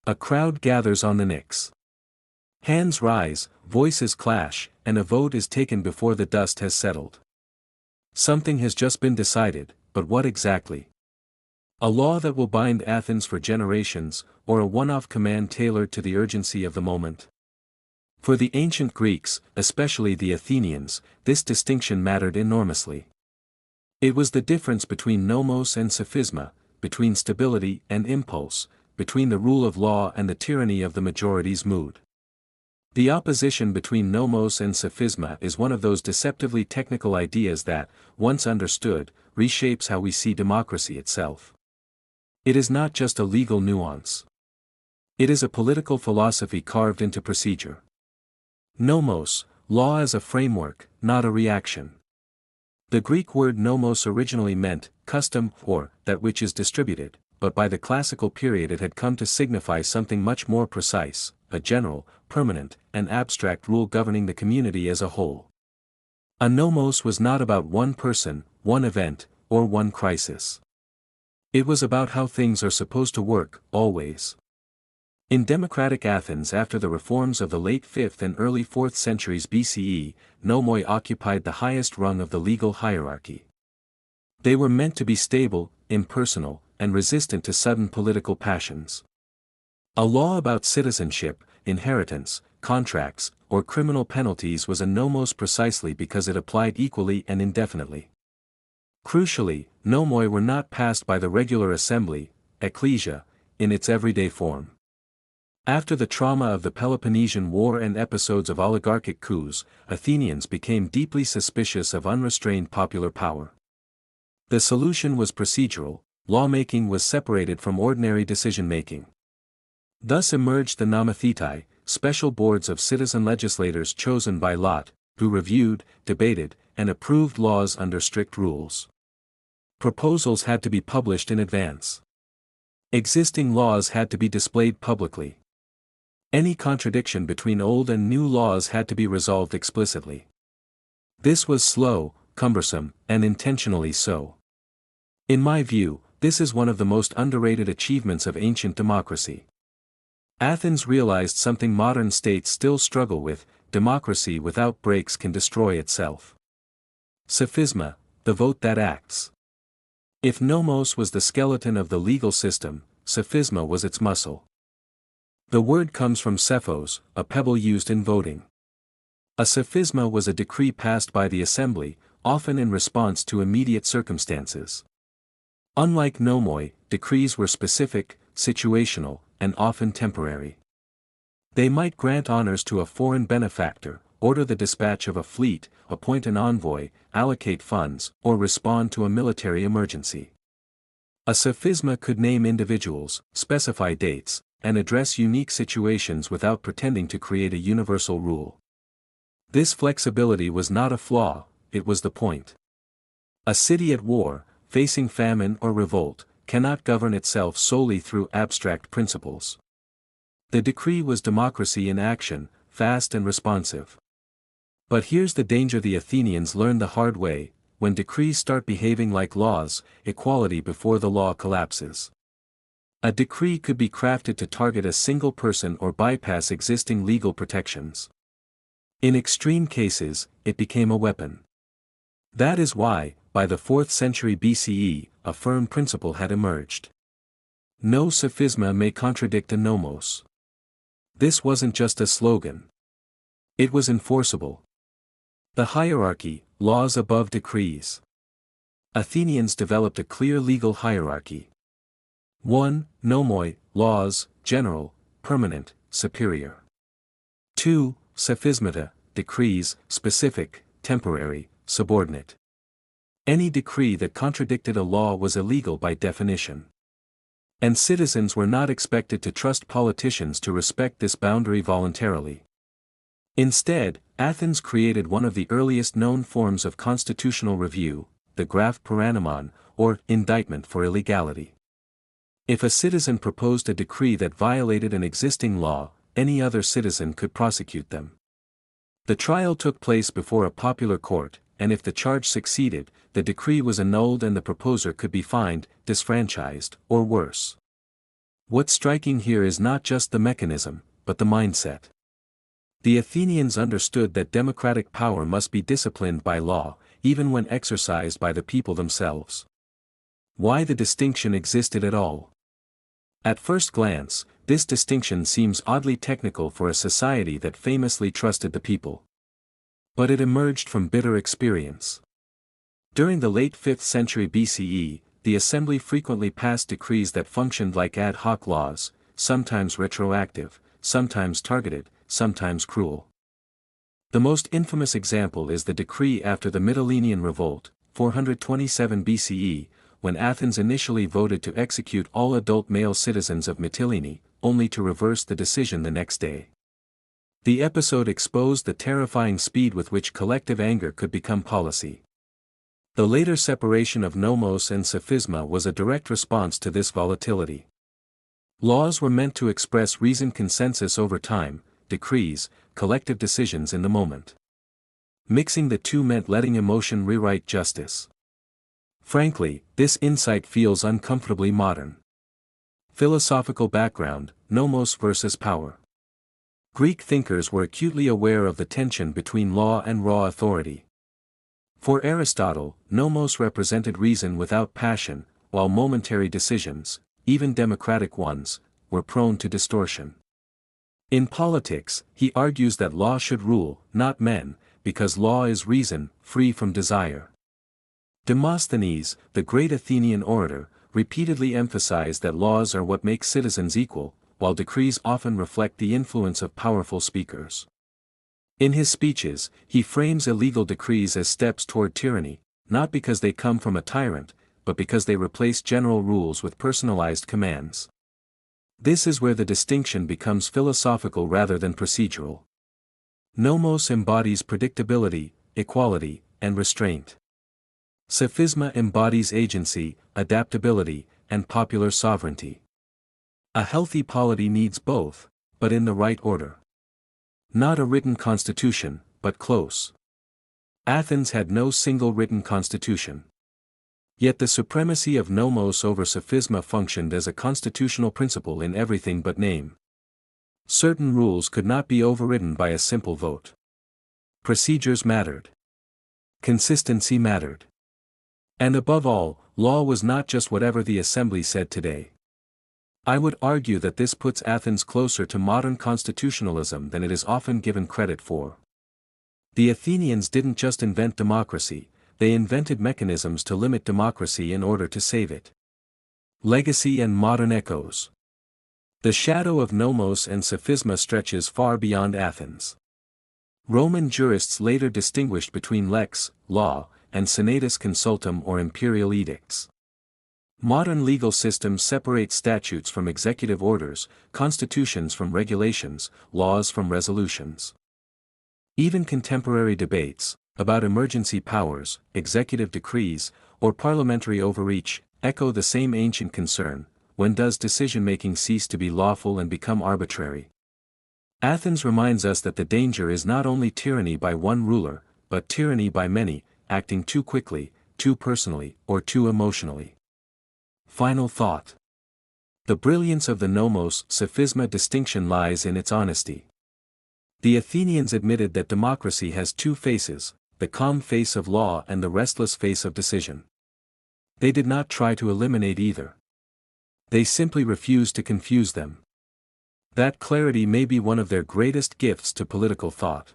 A crowd gathers on the Nix. Hands rise, voices clash, and a vote is taken before the dust has settled. Something has just been decided, but what exactly? A law that will bind Athens for generations, or a one-off command tailored to the urgency of the moment? For the ancient Greeks, especially the Athenians, this distinction mattered enormously. It was the difference between nomos and sophisma, between stability and impulse, between the rule of law and the tyranny of the majority's mood. The opposition between nomos and sophisma is one of those deceptively technical ideas that, once understood, reshapes how we see democracy itself. It is not just a legal nuance. It is a political philosophy carved into procedure. Nomos, law as a framework, not a reaction. The Greek word nomos originally meant custom or that which is distributed, but by the classical period it had come to signify something much more precise, a general, permanent, and abstract rule governing the community as a whole. A nomos was not about one person, one event, or one crisis. It was about how things are supposed to work, always. In democratic Athens after the reforms of the late 5th and early 4th centuries BCE, nomoi occupied the highest rung of the legal hierarchy. They were meant to be stable, impersonal, and resistant to sudden political passions. A law about citizenship, inheritance, contracts, or criminal penalties was a nomos precisely because it applied equally and indefinitely. Crucially, nomoi were not passed by the regular assembly, ecclesia, in its everyday form. After the trauma of the Peloponnesian War and episodes of oligarchic coups, Athenians became deeply suspicious of unrestrained popular power. The solution was procedural. Lawmaking was separated from ordinary decision-making. Thus emerged the Nomothetoi, special boards of citizen legislators chosen by lot, who reviewed, debated, and approved laws under strict rules. Proposals had to be published in advance. Existing laws had to be displayed publicly. Any contradiction between old and new laws had to be resolved explicitly. This was slow, cumbersome, and intentionally so. In my view, this is one of the most underrated achievements of ancient democracy. Athens realized something modern states still struggle with: democracy without breaks can destroy itself. Sophisma, the vote that acts. If nomos was the skeleton of the legal system, sophisma was its muscle. The word comes from sephos, a pebble used in voting. A sophisma was a decree passed by the assembly, often in response to immediate circumstances. Unlike nomoi, decrees were specific, situational, and often temporary. They might grant honors to a foreign benefactor, order the dispatch of a fleet, appoint an envoy, allocate funds, or respond to a military emergency. A sophisma could name individuals, specify dates, and address unique situations without pretending to create a universal rule. This flexibility was not a flaw, it was the point. A city at war, facing famine or revolt, cannot govern itself solely through abstract principles. The decree was democracy in action, fast and responsive. But here's the danger the Athenians learned the hard way: when decrees start behaving like laws, equality before the law collapses. A decree could be crafted to target a single person or bypass existing legal protections. In extreme cases, it became a weapon. That is why, by the 4th century BCE, a firm principle had emerged. No sophisma may contradict a nomos. This wasn't just a slogan. It was enforceable. The hierarchy, laws above decrees. Athenians developed a clear legal hierarchy. 1. Nomoi, laws, general, permanent, superior. 2. Sophismata, decrees, specific, temporary, subordinate. Any decree that contradicted a law was illegal by definition. And citizens were not expected to trust politicians to respect this boundary voluntarily. Instead, Athens created one of the earliest known forms of constitutional review, the graph paranomon, or indictment for illegality. If a citizen proposed a decree that violated an existing law, any other citizen could prosecute them. The trial took place before a popular court, and if the charge succeeded, the decree was annulled and the proposer could be fined, disfranchised, or worse. What's striking here is not just the mechanism, but the mindset. The Athenians understood that democratic power must be disciplined by law, even when exercised by the people themselves. Why the distinction existed at all? At first glance, this distinction seems oddly technical for a society that famously trusted the people. But it emerged from bitter experience. During the late 5th century BCE, the assembly frequently passed decrees that functioned like ad hoc laws, sometimes retroactive, sometimes targeted, sometimes cruel. The most infamous example is the decree after the Mytilenean Revolt, 427 BCE, when Athens initially voted to execute all adult male citizens of Mytilene, only to reverse the decision the next day. The episode exposed the terrifying speed with which collective anger could become policy. The later separation of nomos and sophisma was a direct response to this volatility. Laws were meant to express reasoned consensus over time, decrees, collective decisions in the moment. Mixing the two meant letting emotion rewrite justice. Frankly, this insight feels uncomfortably modern. Philosophical background: nomos versus power. Greek thinkers were acutely aware of the tension between law and raw authority. For Aristotle, nomos represented reason without passion, while momentary decisions, even democratic ones, were prone to distortion. In politics, he argues that law should rule, not men, because law is reason, free from desire. Demosthenes, the great Athenian orator, repeatedly emphasized that laws are what make citizens equal, while decrees often reflect the influence of powerful speakers. In his speeches, he frames illegal decrees as steps toward tyranny, not because they come from a tyrant, but because they replace general rules with personalized commands. This is where the distinction becomes philosophical rather than procedural. Nomos embodies predictability, equality, and restraint. Sophisma embodies agency, adaptability, and popular sovereignty. A healthy polity needs both, but in the right order. Not a written constitution, but close. Athens had no single written constitution. Yet the supremacy of nomos over sophisma functioned as a constitutional principle in everything but name. Certain rules could not be overridden by a simple vote. Procedures mattered. Consistency mattered. And above all, law was not just whatever the assembly said today. I would argue that this puts Athens closer to modern constitutionalism than it is often given credit for. The Athenians didn't just invent democracy, they invented mechanisms to limit democracy in order to save it. Legacy and modern echoes. The shadow of nomos and sophisma stretches far beyond Athens. Roman jurists later distinguished between lex, law, and senatus consultum or imperial edicts. Modern legal systems separate statutes from executive orders, constitutions from regulations, laws from resolutions. Even contemporary debates, about emergency powers, executive decrees, or parliamentary overreach, echo the same ancient concern: when does decision-making cease to be lawful and become arbitrary? Athens reminds us that the danger is not only tyranny by one ruler, but tyranny by many, acting too quickly, too personally, or too emotionally. Final thought. The brilliance of the nomos-sophisma distinction lies in its honesty. The Athenians admitted that democracy has two faces, the calm face of law and the restless face of decision. They did not try to eliminate either. They simply refused to confuse them. That clarity may be one of their greatest gifts to political thought.